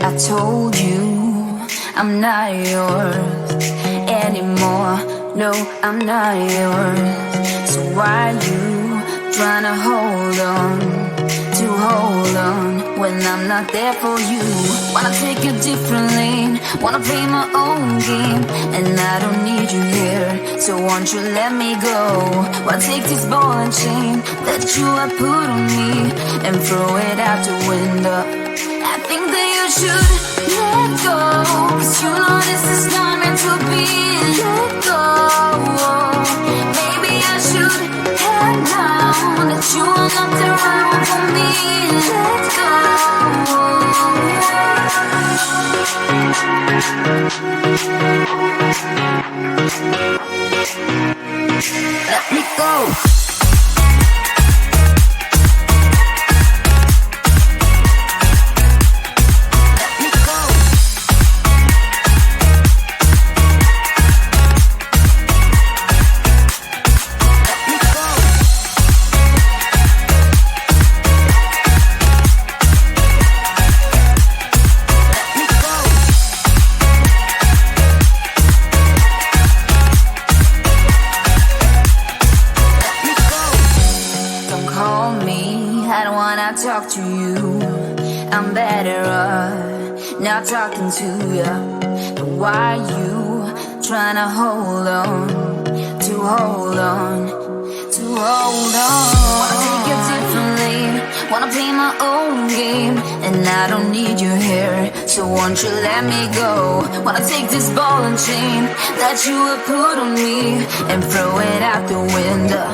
I told you I'm not yours anymore. No, I'm not yours. So why you trying to hold on when I'm not there for you? Wanna take a different lane, wanna play my own game, and I don't need you here, so won't you let me go? Wanna take this ball and chain that you have put on me and throw it out the window. I think that you should let go, 'cause you know this is not meant to be. Let go. Maybe I should have known that you are not the right one for me. Let go. Let me go. Talk to you, I'm better off not talking to you. But why you trying to hold on? Wanna take a different lane, wanna play my own game, and I don't need you here, so won't you let me go? Wanna take this ball and chain that you have put on me and throw it out the window.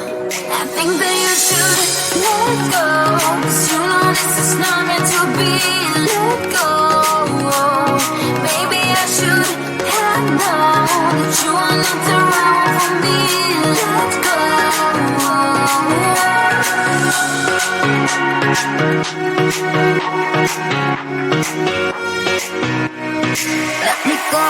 I think that you should let go, 'cause you know this is not meant to be. Let go. Maybe I should have known that you are not the right one for me. Let go. Let me go.